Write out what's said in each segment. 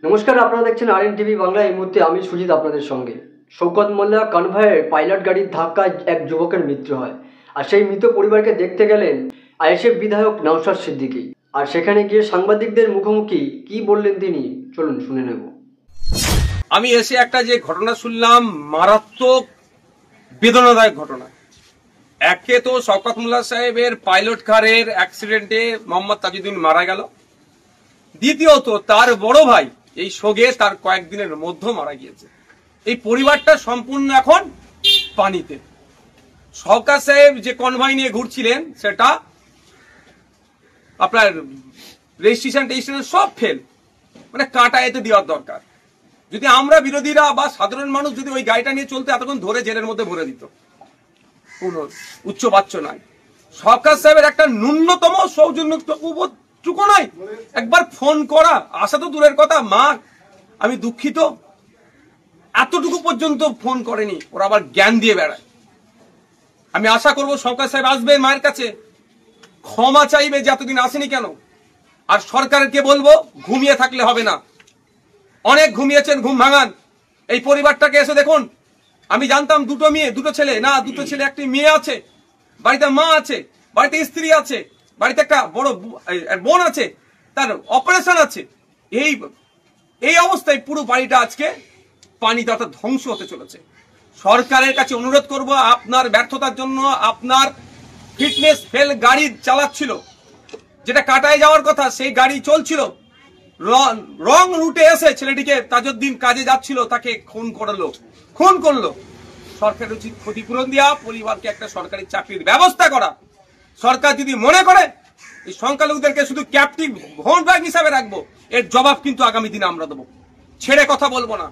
নমস্কার, আপনারা দেখছেন আরএন টিভি বাংলা। এই মুহূর্তে আমি সুজিত আপনাদের সঙ্গে। শওকত মোল্লা কনভয়ের পাইলট গাড়ির ধাক্কায় এক যুবকের মৃত্যু হয়, আর সেই মৃত পরিবারকে দেখতে গেলেন আইএসএফ বিধায়ক নওশাদ সিদ্দিকী। আর সেখানে গিয়ে সাংবাদিকদের মুখোমুখি কি বললেন তিনি, চলুন শুনে নেব। আমি এসে একটা যে ঘটনা শুনলাম, মারাত্মক বেদনাদায়ক ঘটনা। একে তো শওকত মোল্লা সাহেবের পাইলট কারের অ্যাক্সিডেন্টে মোহাম্মদ তাজউদ্দিন মারা গেল, দ্বিতীয়ত তার বড় ভাই এই শোকে তার কয়েকদিনের মধ্যে মারা গিয়েছে। এই পরিবারটা সম্পূর্ণ এখন পানিতে। শওকত সাহেব যে কনভয় নিয়ে ঘুরছিলেন সেটা আপনার রেজিস্ট্রেশন সব ফেল, মানে কাঁটা এতে দেওয়ার দরকার। যদি আমরা বিরোধীরা বা সাধারণ মানুষ যদি ওই গাড়িটা নিয়ে চলতে এতক্ষণ ধরে জেলের মধ্যে ভরে দিত। কোনো উচ্চবাচ্য নাই। শওকত সাহেবের একটা ন্যূনতম সৌজন্যটুকু নাই, একবার ফোন করা, আসা তো দূরের কথা, মা আমি দুঃখিত, এতটুকু পর্যন্ত ফোন করেনি। ওরা আবার জ্ঞান দিয়ে বেড়ায়। আমি আশা করবো শওকত সাহেব আসবেন, মায়ের কাছে ক্ষমা চাইবে যে এতদিন আসেনি কেন। আর সরকারকে বলবো ঘুমিয়ে থাকলে হবে না, অনেক ঘুমিয়েছেন, ঘুম ভাঙান। এই পরিবারটাকে এসে দেখুন। আমি জানতাম দুটো মেয়ে দুটো ছেলে, না দুটো ছেলে একটি মেয়ে আছে, বাড়িতে মা আছে, বাড়িতে স্ত্রী আছে, বাড়িতে একটা বড় বোন আছে, তার অপারেশন আছে। এই অবস্থায় পুরো বাড়িটা আজকে পানিতে অর্থাৎ ধ্বংস হতে চলেছে। সরকারের কাছে অনুরোধ করব, আপনার ব্যর্থতার জন্য আপনার ফিটনেস ফেল গাড়ি চালাচ্ছিল, যেটা কাটায় যাওয়ার কথা সেই গাড়ি চলছিল, রং রুটে এসে ছেলেটিকে তাজউদ্দিন কাজে যাচ্ছিল, তাকে খুন করলো। সরকারের উচিত ক্ষতিপূরণ দেওয়া, পরিবারকে একটা সরকারি চাকরির ব্যবস্থা করা। সরকার যদি মনে করে এই সংখ্যালঘুদেরকে শুধু ক্যাপটিভ ভোট ব্যাংক হিসাবে রাখবো, এর জবাব কিন্তু আগামী দিনে আমরা দেবো, ছেড়ে কথা বলবো না।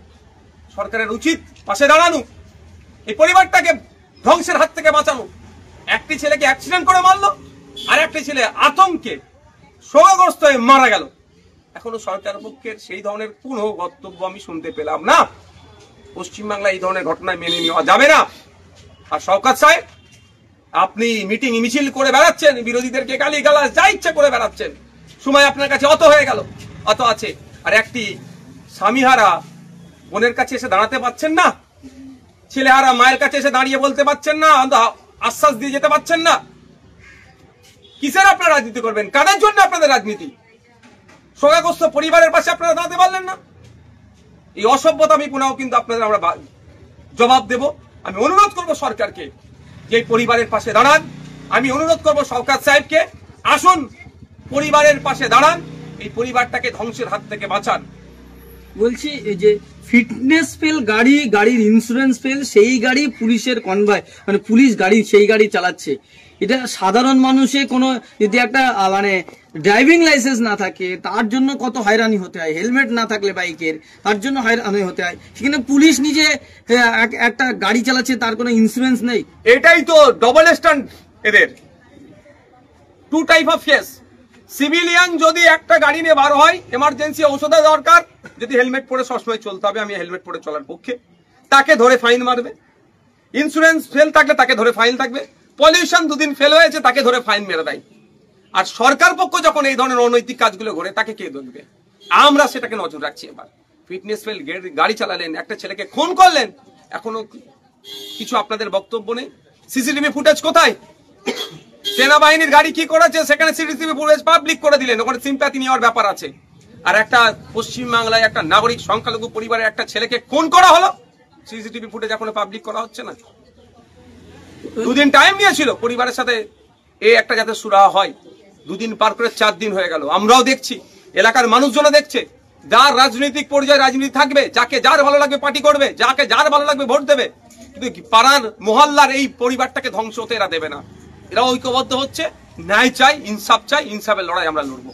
সরকারের উচিত পাশে দাঁড়ানো, এই পরিবারটাকে ধ্বংসের হাত থেকে বাঁচানো। একটি ছেলেকে অ্যাক্সিডেন্ট করে মারলো, আর একটি ছেলে আতঙ্কে শোকগ্রস্ত হয়ে মারা গেল। এখনো সরকারের পক্ষের সেই ধরনের কোনো বক্তব্য আমি শুনতে পেলাম না। পশ্চিমবাংলায় এই ধরনের ঘটনায় মেনে নেওয়া যাবে না। আর শওকত সাহেব, আপনি মিটিং মিছিল করে বেড়াচ্ছেন, বিরোধীদেরকে গালিগালাজ যা ইচ্ছা করে বেড়াচ্ছেন, সময় আপনার কাছে অত হয়ে গেল, অত আছে। আর একটি স্বামীহারা বোনের কাছে এসে দাঁড়াতে পারছেন না, ছেলেহারা মায়ের কাছে এসে দাঁড়িয়ে বলতে পারছেন না, আশ্বাস দিয়ে যেতে পারছেন না। কিসের আপনারা রাজনীতি করবেন? কাদের জন্য আপনাদের রাজনীতি? শোকাগ্রস্ত পরিবারের পাশে আপনারা দাঁড়াতে পারলেন না। এই অসভ্যতা আমি পুনঃ কিন্তু আপনাদের আমরা জবাব দেব। আমি অনুরোধ করব সরকারকে যে পরিবারের পাশে দাঁড়ান। আমি অনুরোধ করব শওকত সাহেবকে, আসুন পরিবারের পাশে দাঁড়ান, এই পরিবারটাকে ধ্বংসের হাত থেকে বাঁচান। বলছি এই যে ফিটনেস ফেল গাড়ি, গাড়ির ইন্স্যুরেন্স ফেল, সেই গাড়ি পুলিশের কনভয়, মানে পুলিশ গাড়ি সেই গাড়ি চালাচ্ছে। এটা সাধারণ মানুষের কোনো যদি একটা মানে ড্রাইভিং লাইসেন্স না থাকে তার জন্য কত হয়রানি হতে হয়, হেলমেট না থাকলে বাইকের তার জন্য হয়রানি হতে হয়। সেখানে পুলিশ নিজে একটা গাড়ি চালাচ্ছে, তার কোনো ইন্স্যুরেন্স নেই। এটাই তো ডবল স্ট্যান্ড এদের। Two type of case. Civilian যদি একটা গাড়ি নিয়ে বার হয়, এমার্জেন্সি ঔষধের দরকার, যদি হেলমেট পরে সবসময় চলতে হবে, আমি হেলমেট পরে চলার পক্ষে, তাকে ধরে ফাইন মারবে। ইন্স্যুরেন্স ফেল থাকলে তাকে ধরে ফাইন থাকবে। পলিউশন দুদিন ফেল হয়েছে তাকে ধরে ফাইন মেরে দেয়। আর সরকার পক্ষ যখন এই ধরনের অনৈতিক কাজগুলো করে, তাকে কে দেখবে? আমরা সেটাকে নজর রাখছি। এবার ফিটনেস ফেল গাড়ি চালালেন, একটা ছেলেকে খুন করলেন, এখনো কিছু আপনাদের বক্তব্য নেই। সিসিটিভি ফুটেজ কোথায়? সেনাবাহিনীর গাড়ি কি করেছে সেখানে সিসিটিভি ফুটেজ পাবলিক করে দিলেন, ওখানে সিম্প্যাথি নেওয়ার ব্যাপার আছে। আর একটা পশ্চিমবাংলায় একটা নাগরিক সংখ্যালঘু পরিবারের একটা ছেলেকে খুন করা হলো, সিসিটিভি ফুটেজ এখনো পাবলিক করা হচ্ছে না। দুদিন টাইম নিয়েছিল পরিবারের সাথে একটা যাতে সুরাহা হয়, দুদিন পার করে 4 দিন হয়ে গেল। আমরাও দেখছি, এলাকার মানুষজনও দেখছে। যার রাজনৈতিক পর্যায়ে রাজনীতি থাকবে, যাকে যার ভালো লাগবে পার্টি করবে, যাকে যার ভালো লাগবে ভোট দেবে, কিন্তু পাড়ার মহল্লার এই পরিবারটাকে ধ্বংস হতে এরা দেবে না। এরা ঐক্যবদ্ধ হচ্ছে, ন্যায় চাই, ইনসাফ চাই, ইনসাফের লড়াই আমরা লড়বো।